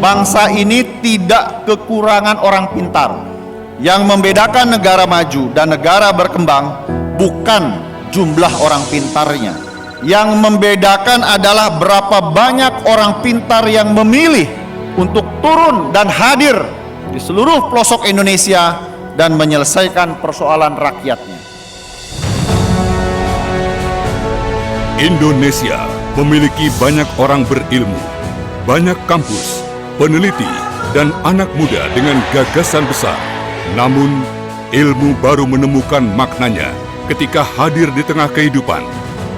bangsa ini tidak kekurangan orang pintar. Yang membedakan negara maju dan negara berkembang bukan jumlah orang pintarnya. Yang membedakan adalah berapa banyak orang pintar yang memilih untuk turun dan hadir di seluruh pelosok Indonesia dan menyelesaikan persoalan rakyatnya. Indonesia memiliki banyak orang berilmu, banyak kampus, peneliti, dan anak muda dengan gagasan besar. Namun, ilmu baru menemukan maknanya ketika hadir di tengah kehidupan,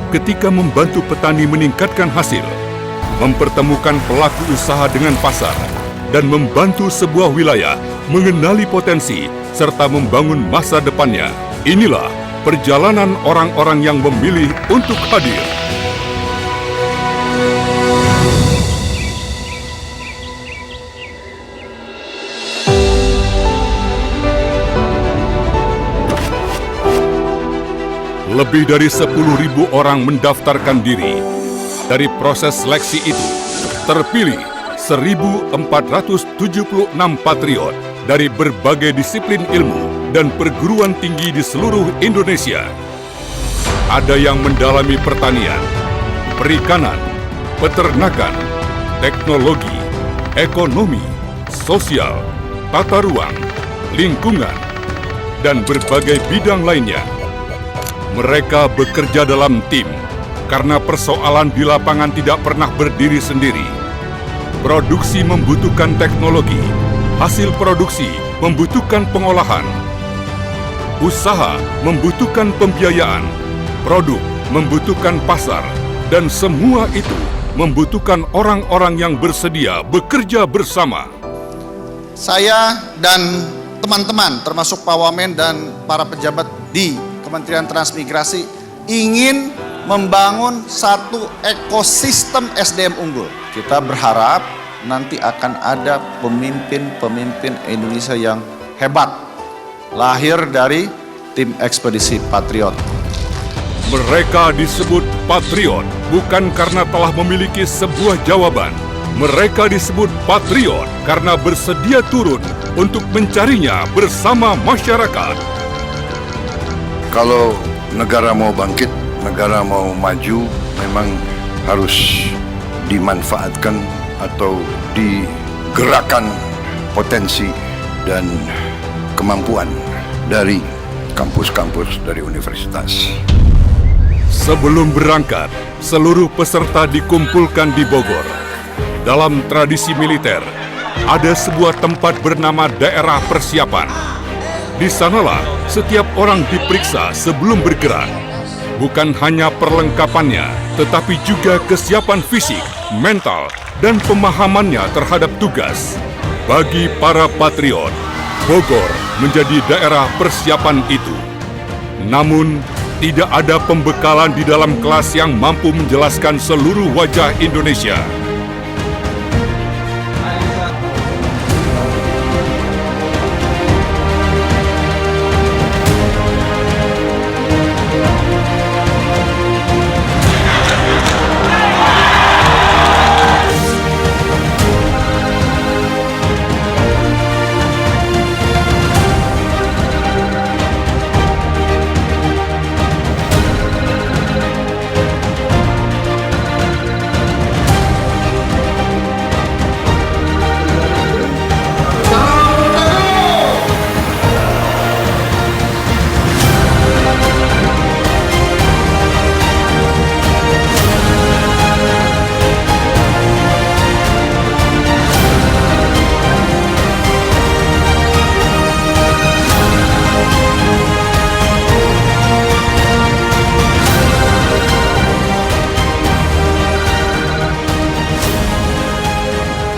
ketika membantu petani meningkatkan hasil, mempertemukan pelaku usaha dengan pasar, dan membantu sebuah wilayah mengenali potensi serta membangun masa depannya. Inilah perjalanan orang-orang yang memilih untuk hadir. Lebih dari 10.000 orang mendaftarkan diri. Dari proses seleksi itu, terpilih 1.476 patriot dari berbagai disiplin ilmu dan perguruan tinggi di seluruh Indonesia. Ada yang mendalami pertanian, perikanan, peternakan, teknologi, ekonomi, sosial, tata ruang, lingkungan, dan berbagai bidang lainnya. Mereka bekerja dalam tim karena persoalan di lapangan tidak pernah berdiri sendiri. Produksi membutuhkan teknologi, hasil produksi membutuhkan pengolahan, usaha membutuhkan pembiayaan, produk membutuhkan pasar, dan semua itu membutuhkan orang-orang yang bersedia bekerja bersama. Saya dan teman-teman termasuk Pak Wamen dan para pejabat di Kementerian Transmigrasi ingin membangun satu ekosistem SDM unggul. Kita berharap nanti akan ada pemimpin-pemimpin Indonesia yang hebat, lahir dari tim ekspedisi Patriot. Mereka disebut patriot bukan karena telah memiliki sebuah jawaban. Mereka disebut patriot karena bersedia turun untuk mencarinya bersama masyarakat. Kalau negara mau bangkit, negara mau maju, memang harus dimanfaatkan atau digerakkan potensi dan kemampuan dari kampus-kampus dari universitas. Sebelum berangkat, seluruh peserta dikumpulkan di Bogor. Dalam tradisi militer, ada sebuah tempat bernama daerah persiapan. Di sanalah setiap orang diperiksa sebelum bergerak. Bukan hanya perlengkapannya, tetapi juga kesiapan fisik, mental, dan pemahamannya terhadap tugas. Bagi para patriot, Bogor menjadi daerah persiapan itu. Namun, tidak ada pembekalan di dalam kelas yang mampu menjelaskan seluruh wajah Indonesia.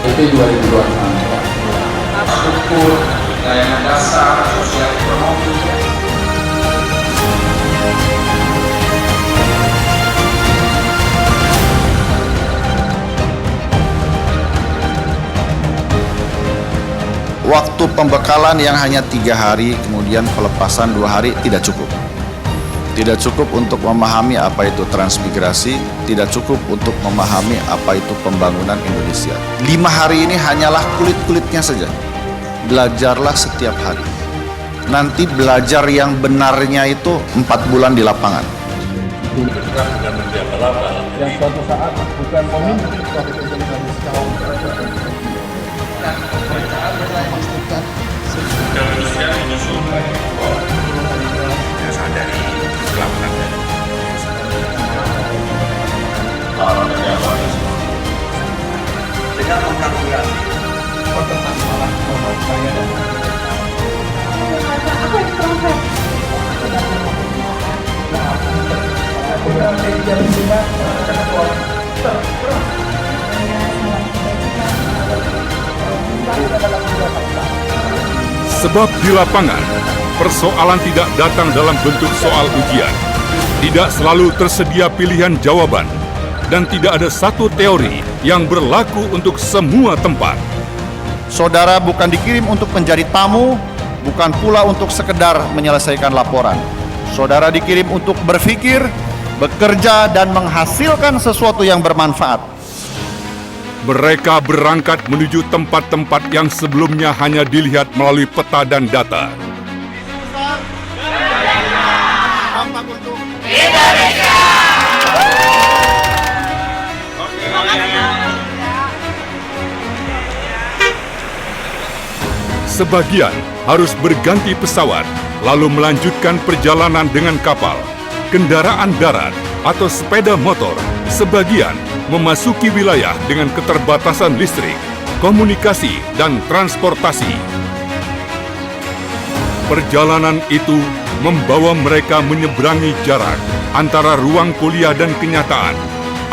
Itu 2026 ya. Struktur layanan dasar sosial ekonomi. Waktu pembekalan yang hanya 3 hari, kemudian pelepasan 2 hari tidak cukup. Tidak cukup untuk memahami apa itu transmigrasi, tidak cukup untuk memahami apa itu pembangunan Indonesia. 5 hari ini hanyalah kulit-kulitnya saja. Belajarlah setiap hari. Nanti belajar yang benarnya itu 4 bulan di lapangan. Yang suatu saat bukan pemimpin suatu organisasi Sebab di lapangan, persoalan tidak datang dalam bentuk soal ujian. Tidak selalu tersedia pilihan jawaban, dan tidak ada satu teori yang berlaku untuk semua tempat. Saudara bukan dikirim untuk menjadi tamu, bukan pula untuk sekedar menyelesaikan laporan. Saudara dikirim untuk berpikir, bekerja, dan menghasilkan sesuatu yang bermanfaat. Mereka berangkat menuju tempat-tempat yang sebelumnya hanya dilihat melalui peta dan data. Sebagian harus berganti pesawat, lalu melanjutkan perjalanan dengan kapal, kendaraan darat, atau sepeda motor. Sebagian memasuki wilayah dengan keterbatasan listrik, komunikasi, dan transportasi. Perjalanan itu membawa mereka menyeberangi jarak antara ruang kuliah dan kenyataan,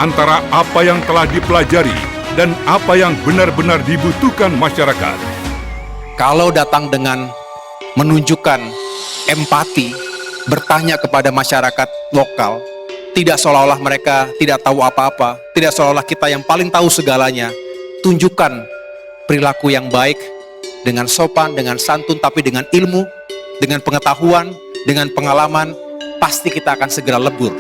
antara apa yang telah dipelajari dan apa yang benar-benar dibutuhkan masyarakat. Kalau datang dengan menunjukkan empati, bertanya kepada masyarakat lokal, tidak seolah-olah mereka tidak tahu apa-apa, tidak seolah-olah kita yang paling tahu segalanya. Tunjukkan perilaku yang baik, dengan sopan, dengan santun, tapi dengan ilmu, dengan pengetahuan, dengan pengalaman, pasti kita akan segera lebur.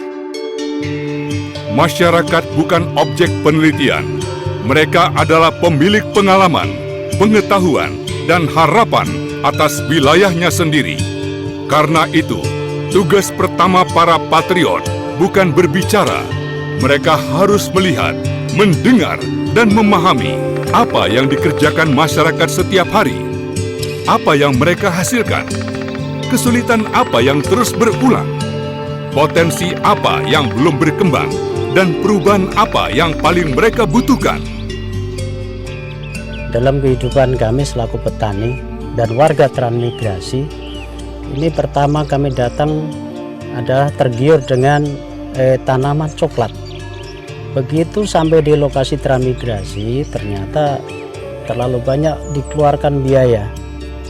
Masyarakat bukan objek penelitian. Mereka adalah pemilik pengalaman, pengetahuan, dan harapan atas wilayahnya sendiri. Karena itu, tugas pertama para patriot bukan berbicara. Mereka harus melihat, mendengar, dan memahami apa yang dikerjakan masyarakat setiap hari. Apa yang mereka hasilkan? Kesulitan apa yang terus berulang? Potensi apa yang belum berkembang? Dan perubahan apa yang paling mereka butuhkan? Dalam kehidupan kami selaku petani dan warga transmigrasi, ini pertama kami datang adalah tergiur dengan tanaman coklat. Begitu sampai di lokasi transmigrasi, ternyata terlalu banyak dikeluarkan biaya.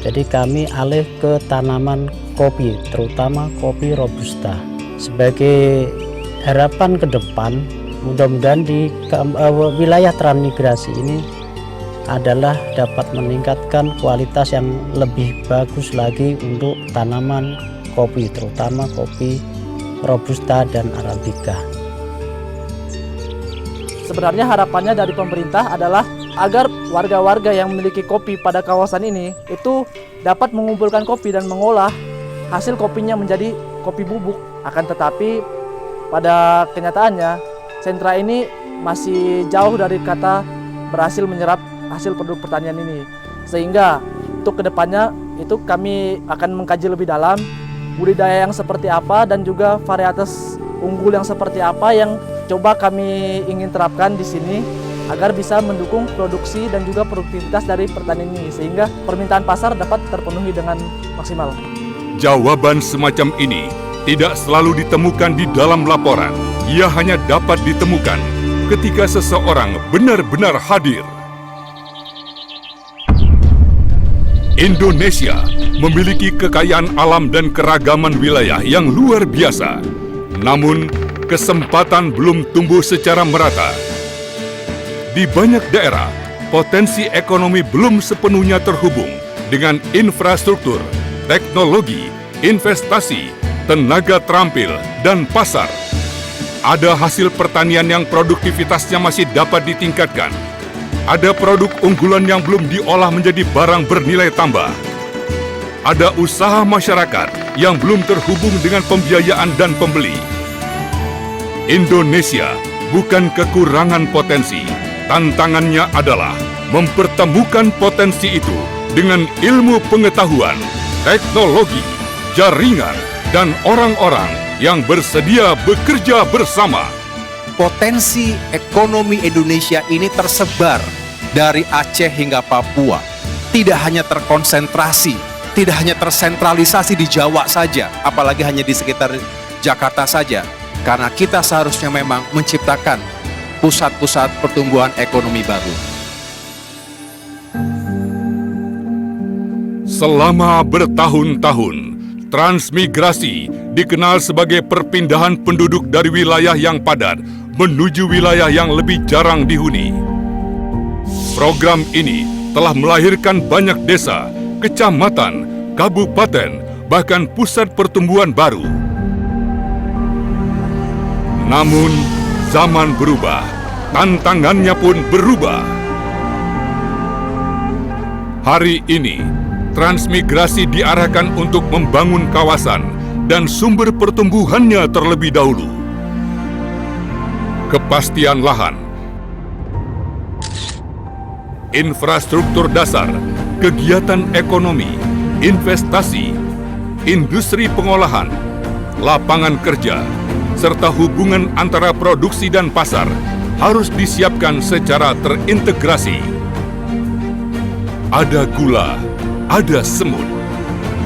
Jadi kami alih ke tanaman kopi, terutama kopi robusta. Sebagai harapan ke depan, mudah-mudahan di wilayah transmigrasi ini adalah dapat meningkatkan kualitas yang lebih bagus lagi untuk tanaman kopi, terutama kopi robusta dan arabica. Sebenarnya harapannya dari pemerintah adalah agar warga-warga yang memiliki kopi pada kawasan ini itu dapat mengumpulkan kopi dan mengolah hasil kopinya menjadi kopi bubuk. Akan tetapi pada kenyataannya sentra ini masih jauh dari kata berhasil menyerap hasil produk pertanian ini. Sehingga untuk kedepannya itu kami akan mengkaji lebih dalam budidaya yang seperti apa dan juga varietas unggul yang seperti apa yang coba kami ingin terapkan di sini agar bisa mendukung produksi dan juga produktivitas dari pertanian ini sehingga permintaan pasar dapat terpenuhi dengan maksimal. Jawaban semacam ini tidak selalu ditemukan di dalam laporan. Ia hanya dapat ditemukan ketika seseorang benar-benar hadir. Indonesia memiliki kekayaan alam dan keragaman wilayah yang luar biasa. Namun, kesempatan belum tumbuh secara merata. Di banyak daerah, potensi ekonomi belum sepenuhnya terhubung dengan infrastruktur, teknologi, investasi, tenaga terampil, dan pasar. Ada hasil pertanian yang produktivitasnya masih dapat ditingkatkan. Ada produk unggulan yang belum diolah menjadi barang bernilai tambah. Ada usaha masyarakat yang belum terhubung dengan pembiayaan dan pembeli. Indonesia bukan kekurangan potensi. Tantangannya adalah mempertemukan potensi itu dengan ilmu pengetahuan, teknologi, jaringan, dan orang-orang yang bersedia bekerja bersama. Potensi ekonomi Indonesia ini tersebar dari Aceh hingga Papua. Tidak hanya terkonsentrasi, tidak hanya tersentralisasi di Jawa saja, apalagi hanya di sekitar Jakarta saja. Karena kita seharusnya memang menciptakan pusat-pusat pertumbuhan ekonomi baru. Selama bertahun-tahun, transmigrasi dikenal sebagai perpindahan penduduk dari wilayah yang padat menuju wilayah yang lebih jarang dihuni. Program ini telah melahirkan banyak desa, kecamatan, kabupaten, bahkan pusat pertumbuhan baru. Namun, zaman berubah, tantangannya pun berubah. Hari ini, transmigrasi diarahkan untuk membangun kawasan dan sumber pertumbuhannya terlebih dahulu. Kepastian lahan, infrastruktur dasar, kegiatan ekonomi, investasi, industri pengolahan, lapangan kerja, serta hubungan antara produksi dan pasar harus disiapkan secara terintegrasi. Ada gula, ada semut.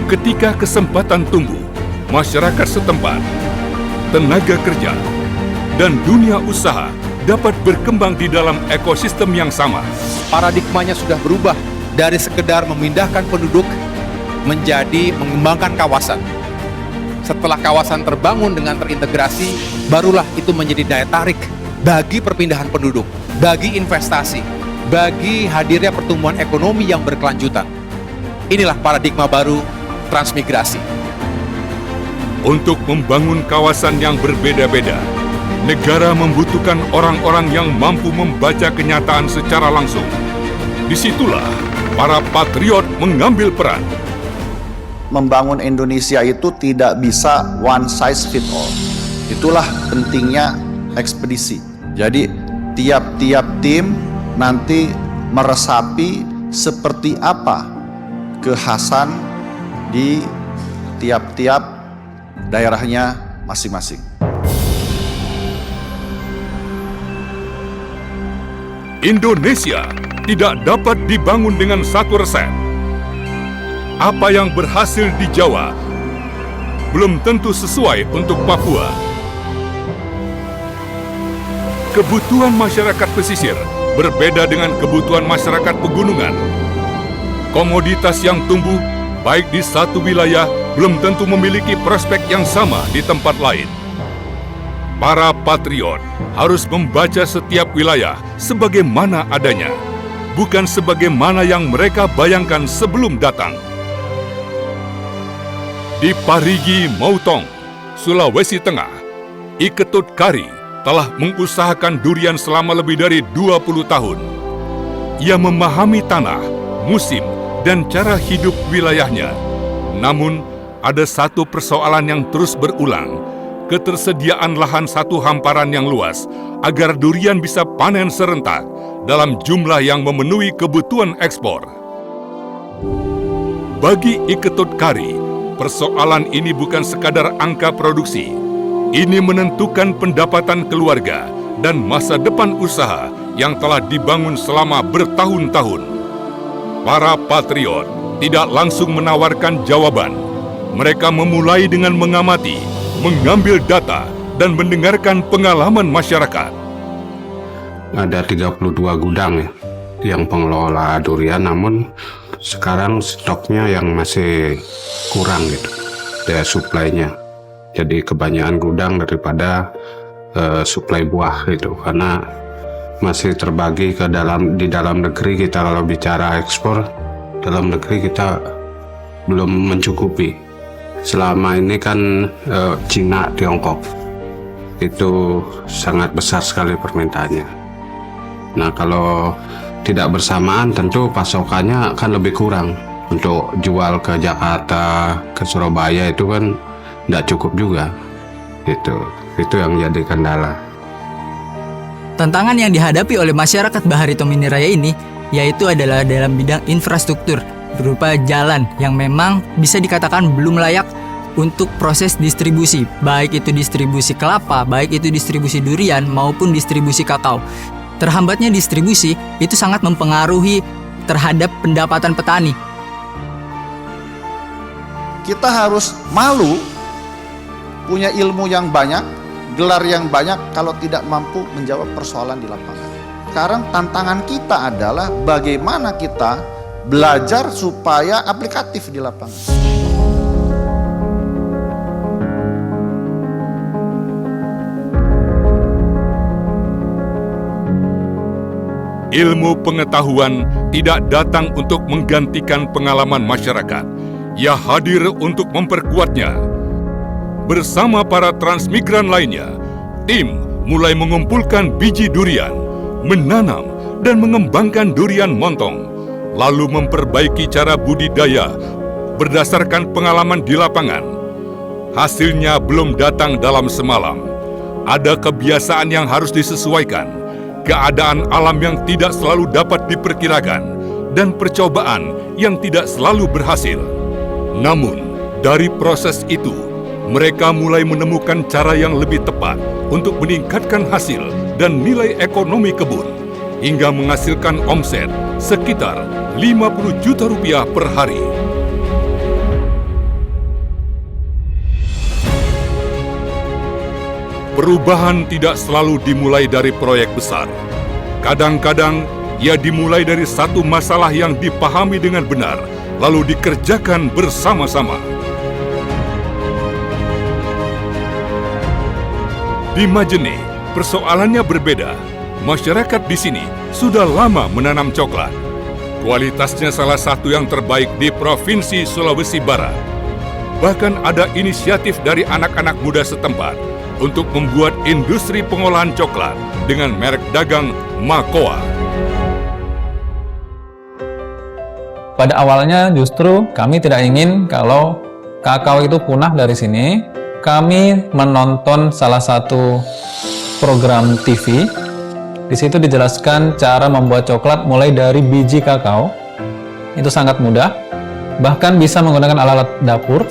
Ketika kesempatan tumbuh, masyarakat setempat, tenaga kerja, dan dunia usaha dapat berkembang di dalam ekosistem yang sama. Paradigmanya sudah berubah dari sekedar memindahkan penduduk menjadi mengembangkan kawasan. Setelah kawasan terbangun dengan terintegrasi, barulah itu menjadi daya tarik bagi perpindahan penduduk, bagi investasi, bagi hadirnya pertumbuhan ekonomi yang berkelanjutan. Inilah paradigma baru transmigrasi. Untuk membangun kawasan yang berbeda-beda, negara membutuhkan orang-orang yang mampu membaca kenyataan secara langsung. Disitulah para patriot mengambil peran. Membangun Indonesia itu tidak bisa one size fit all. Itulah pentingnya ekspedisi. Jadi tiap-tiap tim nanti meresapi seperti apa kekhasan di tiap-tiap daerahnya masing-masing. Indonesia tidak dapat dibangun dengan satu resep. Apa yang berhasil di Jawa belum tentu sesuai untuk Papua. Kebutuhan masyarakat pesisir berbeda dengan kebutuhan masyarakat pegunungan. Komoditas yang tumbuh baik di satu wilayah belum tentu memiliki prospek yang sama di tempat lain. Para patriot harus membaca setiap wilayah sebagaimana adanya, bukan sebagaimana yang mereka bayangkan sebelum datang. Di Parigi Motong, Sulawesi Tengah, Iketut Kari telah mengusahakan durian selama lebih dari 20 tahun. Ia memahami tanah, musim, dan cara hidup wilayahnya. Namun, ada satu persoalan yang terus berulang, ketersediaan lahan satu hamparan yang luas agar durian bisa panen serentak dalam jumlah yang memenuhi kebutuhan ekspor. Bagi Iketut Kari, persoalan ini bukan sekadar angka produksi. Ini menentukan pendapatan keluarga dan masa depan usaha yang telah dibangun selama bertahun-tahun. Para patriot tidak langsung menawarkan jawaban. Mereka memulai dengan mengamati, mengambil data, dan mendengarkan pengalaman masyarakat. Ada 32 gudang ya, yang pengelola durian, namun sekarang stoknya yang masih kurang gitu, daya suplainya. Jadi kebanyakan gudang daripada suplai buah gitu, karena masih terbagi ke di dalam negeri. Kita kalau bicara ekspor, dalam negeri kita belum mencukupi. selama ini kan Cina, Tiongkok itu sangat besar sekali permintaannya. Nah, kalau tidak bersamaan tentu pasokannya akan lebih kurang. Untuk jual ke Jakarta, ke Surabaya itu kan tidak cukup juga. Itu yang jadi kendala. Tantangan yang dihadapi oleh masyarakat Bahari Tomini Raya ini yaitu adalah dalam bidang infrastruktur berupa jalan yang memang bisa dikatakan belum layak untuk proses distribusi, baik itu distribusi kelapa, baik itu distribusi durian maupun distribusi kakao. Terhambatnya distribusi itu sangat mempengaruhi terhadap pendapatan petani. Kita harus malu punya ilmu yang banyak, gelar yang banyak kalau tidak mampu menjawab persoalan di lapangan. Sekarang tantangan kita adalah bagaimana kita belajar supaya aplikatif di lapangan. Ilmu pengetahuan tidak datang untuk menggantikan pengalaman masyarakat. Ia hadir untuk memperkuatnya. Bersama para transmigran lainnya, tim mulai mengumpulkan biji durian, menanam dan mengembangkan durian montong, lalu memperbaiki cara budidaya berdasarkan pengalaman di lapangan. Hasilnya belum datang dalam semalam. Ada kebiasaan yang harus disesuaikan, keadaan alam yang tidak selalu dapat diperkirakan, dan percobaan yang tidak selalu berhasil. Namun, dari proses itu, mereka mulai menemukan cara yang lebih tepat untuk meningkatkan hasil dan nilai ekonomi kebun, hingga menghasilkan omset sekitar 50 juta rupiah per hari. Perubahan tidak selalu dimulai dari proyek besar. Kadang-kadang, ia dimulai dari satu masalah yang dipahami dengan benar, lalu dikerjakan bersama-sama. Di Majene, persoalannya berbeda. Masyarakat di sini sudah lama menanam coklat. Kualitasnya salah satu yang terbaik di Provinsi Sulawesi Barat. Bahkan ada inisiatif dari anak-anak muda setempat untuk membuat industri pengolahan coklat dengan merek dagang Makoa. Pada awalnya justru kami tidak ingin kalau kakao itu punah dari sini. Kami menonton salah satu program TV. Di situ dijelaskan cara membuat coklat mulai dari biji kakao. Itu sangat mudah. Bahkan bisa menggunakan alat-alat dapur.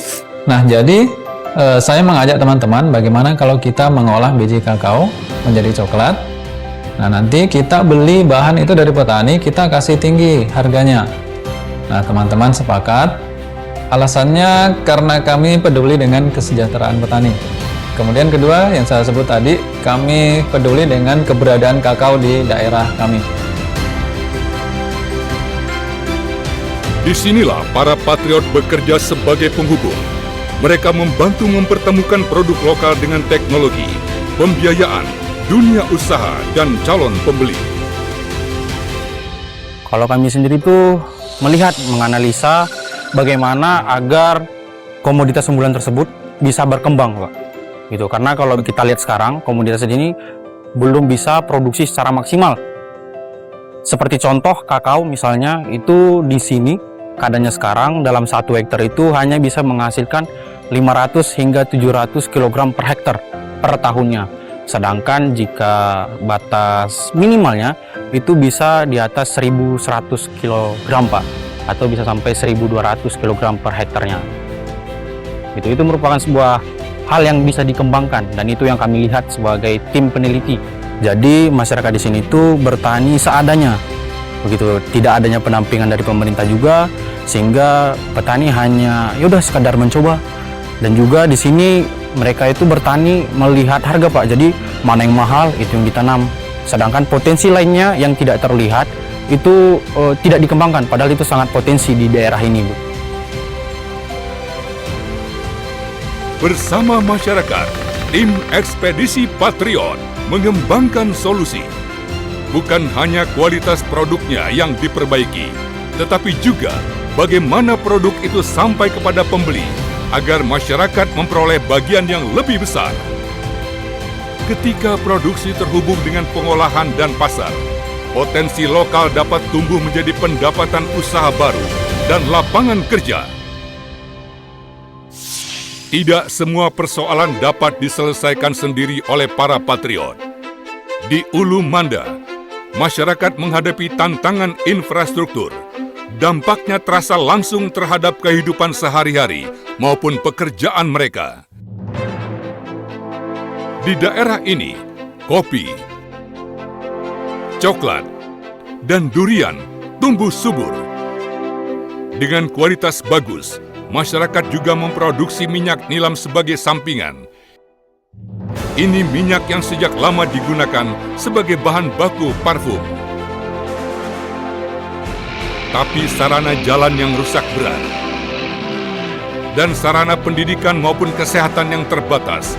Nah, jadi saya mengajak teman-teman bagaimana kalau kita mengolah biji kakao menjadi coklat. Nah, nanti kita beli bahan itu dari petani, kita kasih tinggi harganya. Nah, teman-teman sepakat. Alasannya karena kami peduli dengan kesejahteraan petani. Kemudian kedua, yang saya sebut tadi, kami peduli dengan keberadaan kakao di daerah kami. Disinilah para patriot bekerja sebagai penghubung. Mereka membantu mempertemukan produk lokal dengan teknologi, pembiayaan, dunia usaha, dan calon pembeli. Kalau kami sendiri itu melihat, menganalisa bagaimana agar komoditas unggulan tersebut bisa berkembang, Pak. Gitu. Karena kalau kita lihat sekarang, komoditas ini belum bisa produksi secara maksimal. Seperti contoh kakao misalnya, itu di sini keadaannya sekarang dalam 1 hektar itu hanya bisa menghasilkan 500 hingga 700 kg per hektar per tahunnya. Sedangkan jika batas minimalnya itu bisa di atas 1100 kg, Pak, atau bisa sampai 1200 kg per hektarnya. Itu merupakan sebuah hal yang bisa dikembangkan, dan itu yang kami lihat sebagai tim peneliti. Jadi masyarakat di sini itu bertani seadanya, begitu, tidak adanya pendampingan dari pemerintah juga, sehingga petani hanya yaudah sekadar mencoba. Dan juga di sini mereka itu bertani melihat harga, Pak. Jadi mana yang mahal itu yang ditanam. Sedangkan potensi lainnya yang tidak terlihat itu tidak dikembangkan, padahal itu sangat potensi di daerah ini, Bu. Bersama masyarakat, tim Ekspedisi Patriot mengembangkan solusi. Bukan hanya kualitas produknya yang diperbaiki, tetapi juga bagaimana produk itu sampai kepada pembeli agar masyarakat memperoleh bagian yang lebih besar. Ketika produksi terhubung dengan pengolahan dan pasar, potensi lokal dapat tumbuh menjadi pendapatan usaha baru dan lapangan kerja. Tidak semua persoalan dapat diselesaikan sendiri oleh para patriot. Di Ulu Manda, masyarakat menghadapi tantangan infrastruktur. Dampaknya terasa langsung terhadap kehidupan sehari-hari maupun pekerjaan mereka. Di daerah ini, kopi, coklat, dan durian tumbuh subur. Dengan kualitas bagus, masyarakat juga memproduksi minyak nilam sebagai sampingan. Ini minyak yang sejak lama digunakan sebagai bahan baku parfum. Tapi sarana jalan yang rusak berat dan sarana pendidikan maupun kesehatan yang terbatas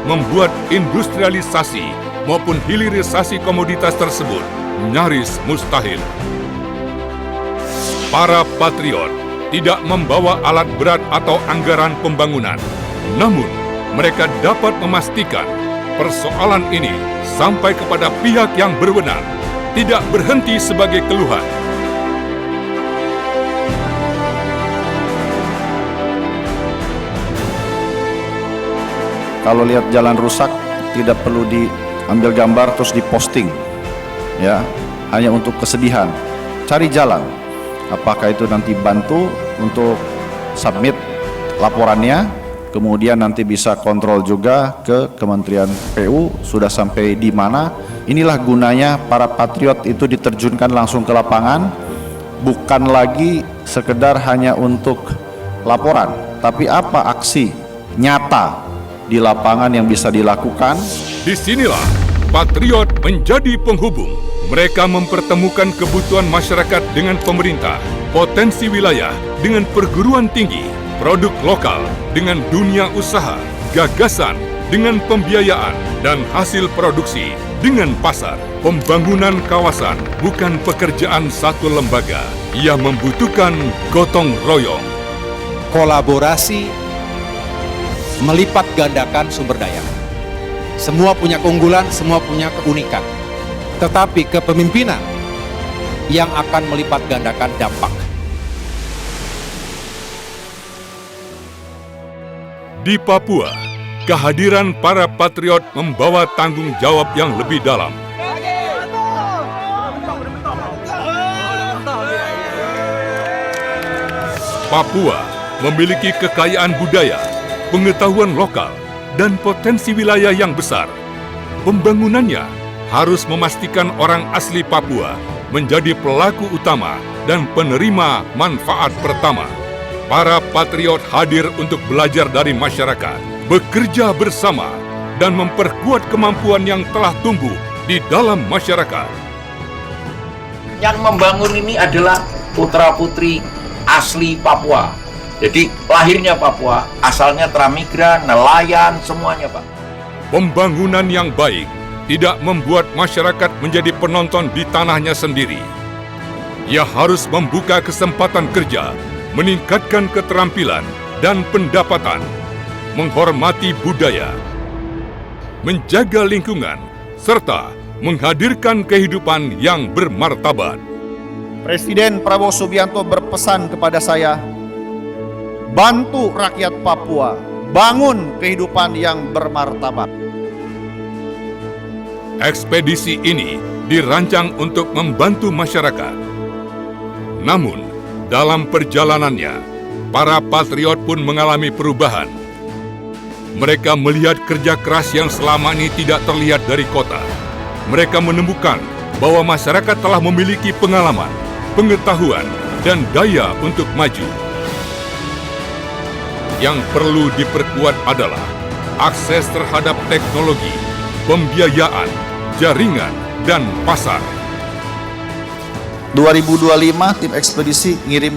membuat industrialisasi maupun hilirisasi komoditas tersebut nyaris mustahil. Para patriot tidak membawa alat berat atau anggaran pembangunan, namun mereka dapat memastikan persoalan ini sampai kepada pihak yang berwenang, tidak berhenti sebagai keluhan. Kalau lihat jalan rusak, tidak perlu diambil gambar terus diposting, ya, hanya untuk kesedihan. Cari jalan. Apakah itu nanti bantu untuk submit laporannya, kemudian nanti bisa kontrol juga ke Kementerian PU sudah sampai di mana. Inilah gunanya para patriot itu diterjunkan langsung ke lapangan, bukan lagi sekedar hanya untuk laporan, tapi apa aksi nyata di lapangan yang bisa dilakukan. Disinilah patriot menjadi penghubung. Mereka mempertemukan kebutuhan masyarakat dengan pemerintah, potensi wilayah dengan perguruan tinggi, produk lokal dengan dunia usaha, gagasan dengan pembiayaan, dan hasil produksi dengan pasar. Pembangunan kawasan bukan pekerjaan satu lembaga. Ia membutuhkan gotong royong. Kolaborasi melipat gandakan sumber daya. Semua punya keunggulan, semua punya keunikan. Tetapi kepemimpinan yang akan melipat gandakan dampak. Di Papua, kehadiran para patriot membawa tanggung jawab yang lebih dalam. Papua memiliki kekayaan budaya, pengetahuan lokal, dan potensi wilayah yang besar. Pembangunannya harus memastikan orang asli Papua menjadi pelaku utama dan penerima manfaat pertama. Para patriot hadir untuk belajar dari masyarakat, bekerja bersama, dan memperkuat kemampuan yang telah tumbuh di dalam masyarakat. Yang membangun ini adalah putra-putri asli Papua. Jadi lahirnya Papua, asalnya transmigran, nelayan, semuanya Pak. Pembangunan yang baik tidak membuat masyarakat menjadi penonton di tanahnya sendiri. Ia harus membuka kesempatan kerja, meningkatkan keterampilan dan pendapatan, menghormati budaya, menjaga lingkungan, serta menghadirkan kehidupan yang bermartabat. Presiden Prabowo Subianto berpesan kepada saya, bantu rakyat Papua, bangun kehidupan yang bermartabat. Ekspedisi ini dirancang untuk membantu masyarakat. Namun, dalam perjalanannya, para patriot pun mengalami perubahan. Mereka melihat kerja keras yang selama ini tidak terlihat dari kota. Mereka menemukan bahwa masyarakat telah memiliki pengalaman, pengetahuan, dan daya untuk maju. Yang perlu diperkuat adalah akses terhadap teknologi, pembiayaan, jaringan, dan pasar. 2025 tim ekspedisi ngirim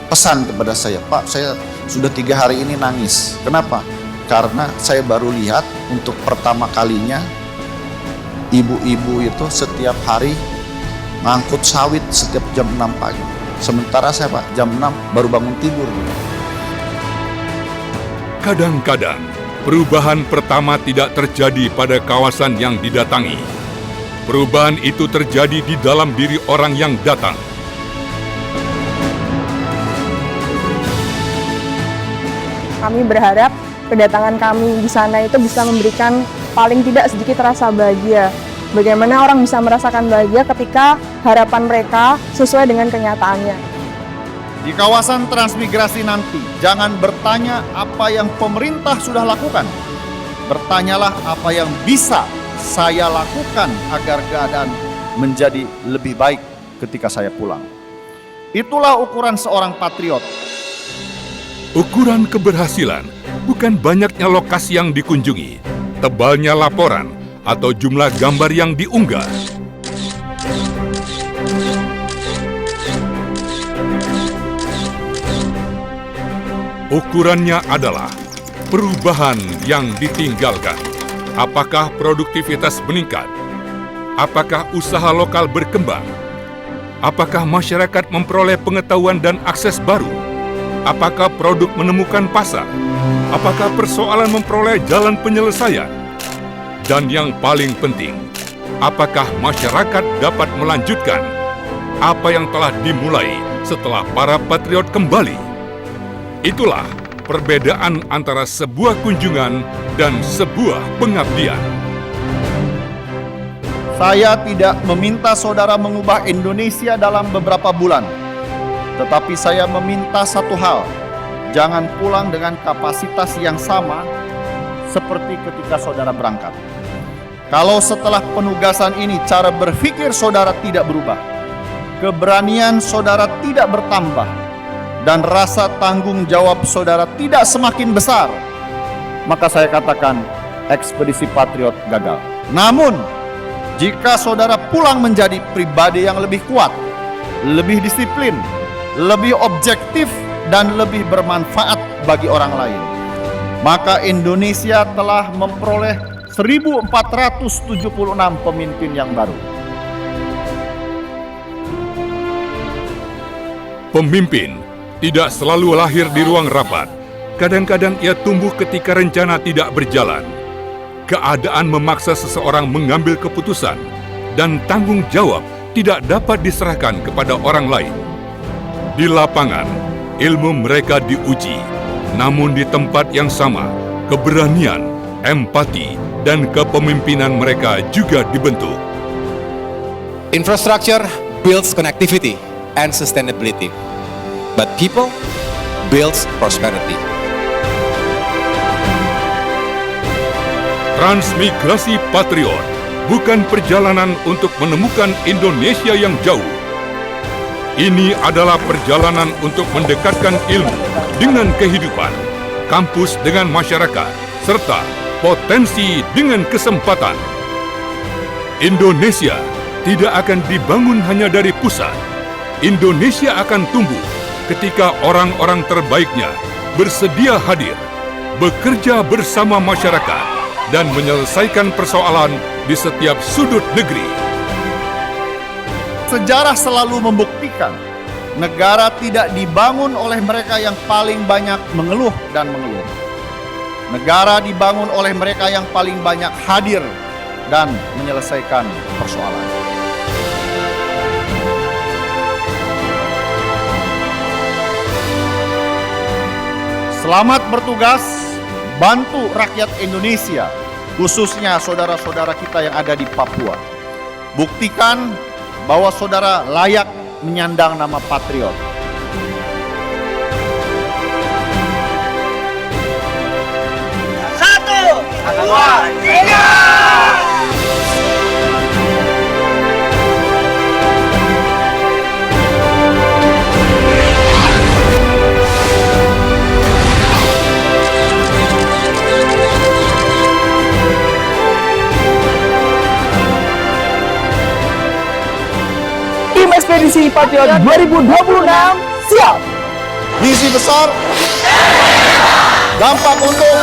pesan kepada saya, Pak, saya sudah 3 hari ini nangis. Kenapa? Karena saya baru lihat untuk pertama kalinya ibu-ibu itu setiap hari ngangkut sawit setiap jam 6 pagi. Sementara saya Pak jam 6 baru bangun tidur. Kadang-kadang, perubahan pertama tidak terjadi pada kawasan yang didatangi. Perubahan itu terjadi di dalam diri orang yang datang. Kami berharap kedatangan kami di sana itu bisa memberikan paling tidak sedikit rasa bahagia. Bagaimana orang bisa merasakan bahagia ketika harapan mereka sesuai dengan kenyataannya. Di kawasan transmigrasi nanti, jangan bertanya apa yang pemerintah sudah lakukan. Bertanyalah apa yang bisa saya lakukan agar keadaan menjadi lebih baik ketika saya pulang. Itulah ukuran seorang patriot. Ukuran keberhasilan bukan banyaknya lokasi yang dikunjungi, tebalnya laporan, atau jumlah gambar yang diunggah. Ukurannya adalah perubahan yang ditinggalkan. Apakah produktivitas meningkat? Apakah usaha lokal berkembang? Apakah masyarakat memperoleh pengetahuan dan akses baru? Apakah produk menemukan pasar? Apakah persoalan memperoleh jalan penyelesaian? Dan yang paling penting, apakah masyarakat dapat melanjutkan apa yang telah dimulai setelah para patriot kembali? Itulah perbedaan antara sebuah kunjungan dan sebuah pengabdian. Saya tidak meminta saudara mengubah Indonesia dalam beberapa bulan. Tetapi saya meminta satu hal, jangan pulang dengan kapasitas yang sama seperti ketika saudara berangkat. Kalau setelah penugasan ini cara berpikir saudara tidak berubah, keberanian saudara tidak bertambah, dan rasa tanggung jawab saudara tidak semakin besar, maka saya katakan ekspedisi Patriot gagal. Namun, jika saudara pulang menjadi pribadi yang lebih kuat, lebih disiplin, lebih objektif, dan lebih bermanfaat bagi orang lain, maka Indonesia telah memperoleh 1476 pemimpin yang baru. Pemimpin tidak selalu lahir di ruang rapat. Kadang-kadang ia tumbuh ketika rencana tidak berjalan. Keadaan memaksa seseorang mengambil keputusan, dan tanggung jawab tidak dapat diserahkan kepada orang lain. Di lapangan, ilmu mereka diuji, namun di tempat yang sama, keberanian, empati, dan kepemimpinan mereka juga dibentuk. Infrastructure builds connectivity and sustainability, but people builds prosperity. Transmigrasi Patriot bukan perjalanan untuk menemukan Indonesia yang jauh. Ini adalah perjalanan untuk mendekatkan ilmu dengan kehidupan, kampus dengan masyarakat, serta potensi dengan kesempatan. Indonesia tidak akan dibangun hanya dari pusat. Indonesia akan tumbuh ketika orang-orang terbaiknya bersedia hadir, bekerja bersama masyarakat, dan menyelesaikan persoalan di setiap sudut negeri. Sejarah selalu membuktikan negara tidak dibangun oleh mereka yang paling banyak mengeluh dan mengeluh. Negara dibangun oleh mereka yang paling banyak hadir dan menyelesaikan persoalan. Selamat bertugas, bantu rakyat Indonesia, khususnya saudara-saudara kita yang ada di Papua. Buktikan bahwa saudara layak menyandang nama patriot. Satu, dua, tiga. Tim Ekspedisi Patriot 2026 siap. Misi besar, dampak untuk